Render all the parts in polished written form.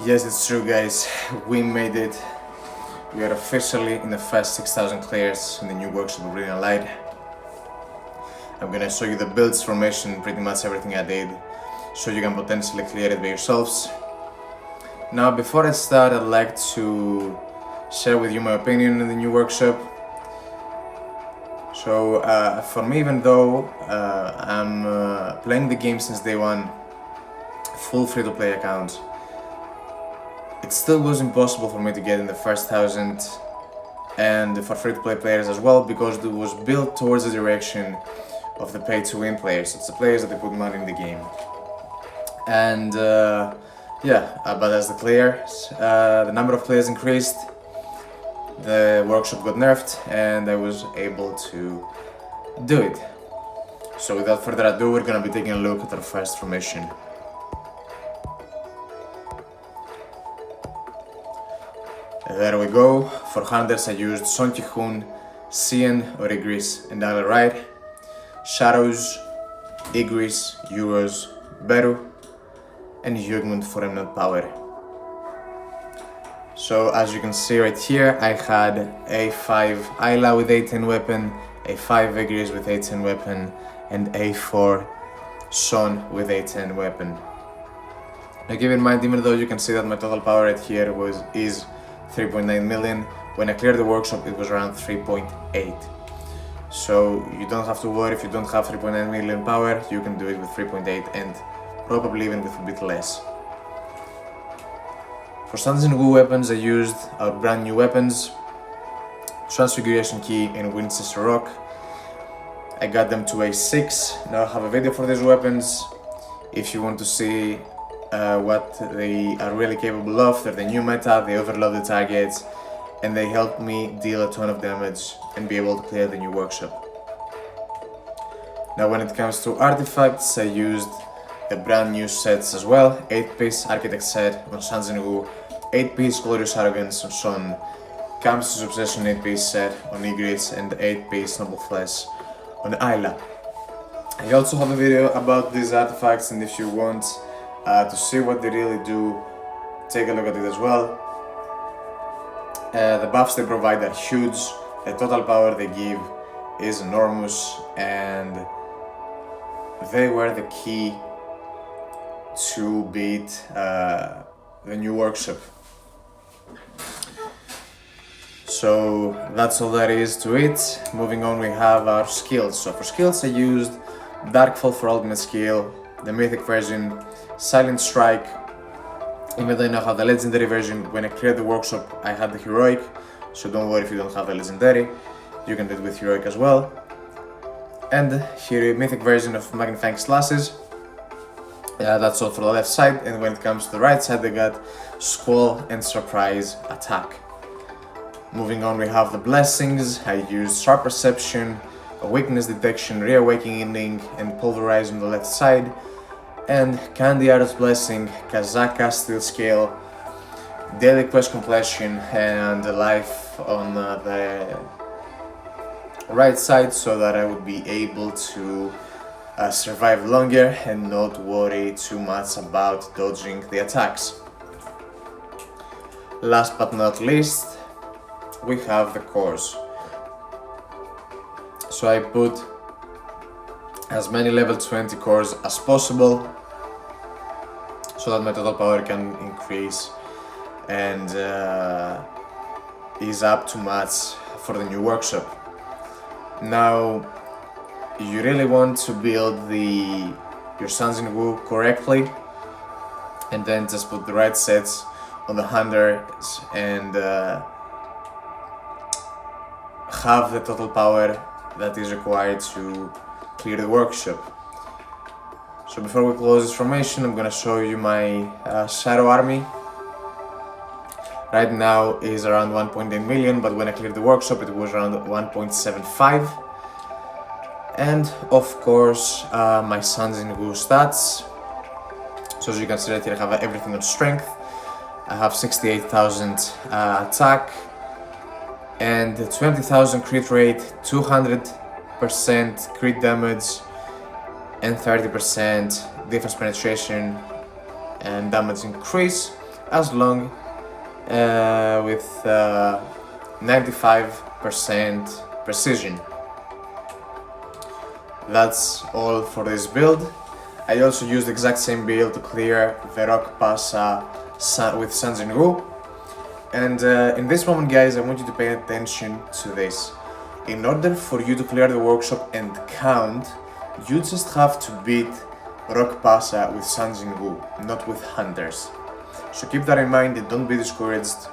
Yes, it's true, guys. We made it. We are officially in the first 6,000 clears in the new workshop of Brilliant Light. I'm gonna show you the builds, formation, pretty much everything I did, so you can potentially clear it by yourselves. Now, before I start, I'd like to share with you my opinion in the new workshop. So, for me, even though I'm playing the game since day one, full free-to-play account, it still was impossible for me to get in the first 1,000 and for free-to-play players as well, because it was built towards the direction of the pay-to-win players. It's the players that they put money in the game. And but as the number of players increased, the workshop got nerfed and I was able to do it. So without further ado, we're gonna be taking a look at our first formation. There we go. For hunters I used Son Ki-hoon, Cien or Igris and Isla Right. Shadows, Igris, Euros, Beru, and Jugmund for Remnant Power. So as you can see right here, I had A5 Isla with A10 weapon, A5 Igris with A10 weapon, and A4 Son with A10 weapon. Now keep in mind, even though you can see that my total power right here is 3.9 million, when I cleared the workshop it was around 3.8. So you don't have to worry if you don't have 3.9 million power, you can do it with 3.8 and probably even with a bit less. For Suns and Wu weapons I used our brand new weapons, Transfiguration Key and Winchester Rock. I got them to A6. Now I have a video for these weapons if you want to see what they are really capable of. They're the new meta, they overload the targets, and they help me deal a ton of damage and be able to clear the new workshop. Now when it comes to artifacts, I used the brand new sets as well. 8-piece Architect set on Suns and Wu, 8-piece Glorious Arrogance on Son, Campus Obsession 8-piece set on Igris, and 8-piece Noble Flesh on Isla. I also have a video about these artifacts, and if you want to see what they really do, take a look at it as well. The buffs they provide are huge, the total power they give is enormous, and they were the key to beat the new workshop. So that's all there is to it. Moving on, we have our skills. So for skills I used Darkfall for ultimate skill, the mythic version, Silent Strike. Even though I now have the legendary version, when I cleared the workshop I had the heroic, so don't worry if you don't have the legendary, you can do it with heroic as well. And here mythic version of Magnifying Slashes. That's all for the left side, and when it comes to the right side I got Squall and Surprise Attack. Moving on, we have the blessings. I used Sharp Perception, Weakness Detection, Reawakening and Pulverize on the left side, and Candy Art's Blessing, Kazaka Steel Scale, Daily Quest Completion and Life on the right side, so that I would be able to survive longer and not worry too much about dodging the attacks. Last but not least, we have the cores. So I put as many level 20 cores as possible so that my total power can increase and is up to match for the new workshop. Now you really want to build your Suns and Wu correctly, and then just put the right sets on the hunters and have the total power that is required to clear the workshop. So before we close this formation, I'm gonna show you my Shadow army. Right now is around 1.8 million, but when I cleared the workshop it was around 1.75. And of course my Suns and Wu stats. So as you can see right here I have everything on strength. I have 68,000 attack and 20,000 crit rate, 200% crit damage and 30% defense penetration and damage increase. as long with 95% precision. That's all for this build. I also used the exact same build to clear the rock passa with Sun Jin-woo. And in this moment, guys, I want you to pay attention to this. In order for you to clear the workshop and count, you just have to beat rock passa with Sun Jin-woo, not with hunters. So keep that in mind and don't be discouraged.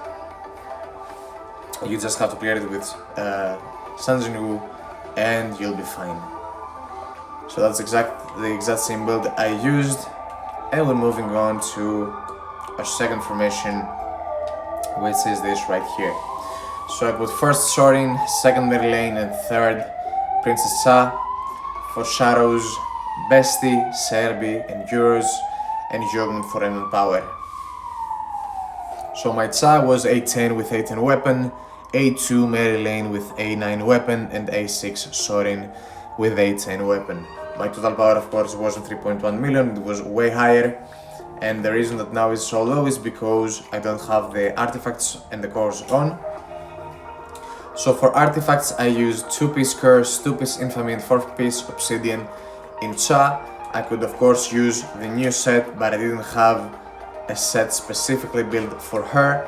You just have to clear it with Sun Jin-woo and you'll be fine. So that's the exact same build I used, and we're moving on to our second formation, which is this right here. So I put first Sorin, second Merlane, and third Princess Cha. For shadows, Bestie, Serbi, and Euros, and Jogn for Eminent Power. So my Cha was A10 with A10 weapon, A2 Merlane with A9 weapon, and A6 Sorin with A10 weapon. My total power, of course, wasn't 3.1 million, it was way higher, and the reason that now is so low is because I don't have the artifacts and the cores on. So for artifacts, I used 2-piece Curse, 2-piece Infamy, and 4-piece Obsidian. In Cha, I could of course use the new set, but I didn't have a set specifically built for her.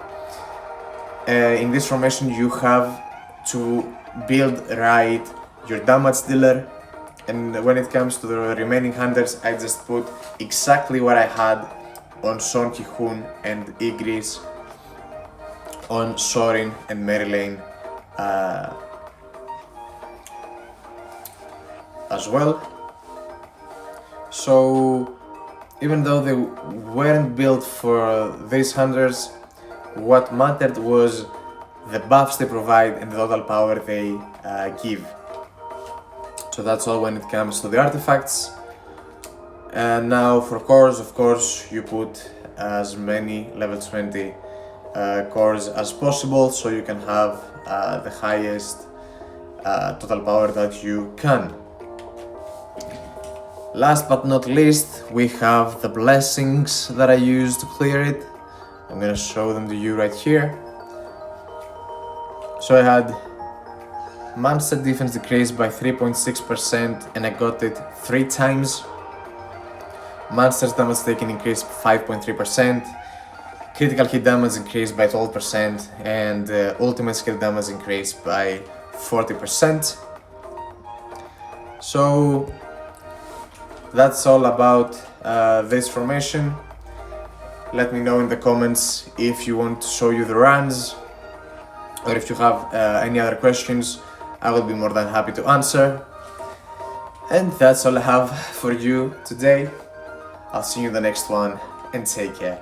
In this formation, you have to build right your damage dealer, and when it comes to the remaining hunters, I just put exactly what I had on Son Ki-hoon and Igris, on Sorin and Merlane as well. So even though they weren't built for these hunters, what mattered was the buffs they provide and the total power they give. So that's all when it comes to the artifacts. And now for cores, of course, you put as many level 20 cores as possible, so you can have the highest total power that you can. Last but not least, we have the blessings that I used to clear it. I'm gonna show them to you right here. So I had monster defense decreased by 3.6% and I got it 3 times. Monster's damage taken increased 5.3%. Critical hit damage increased by 12% and ultimate skill damage increased by 40%. So that's all about this formation. Let me know in the comments if you want to show you the runs, or if you have any other questions, I will be more than happy to answer. And that's all I have for you today. I'll see you in the next one, and take care.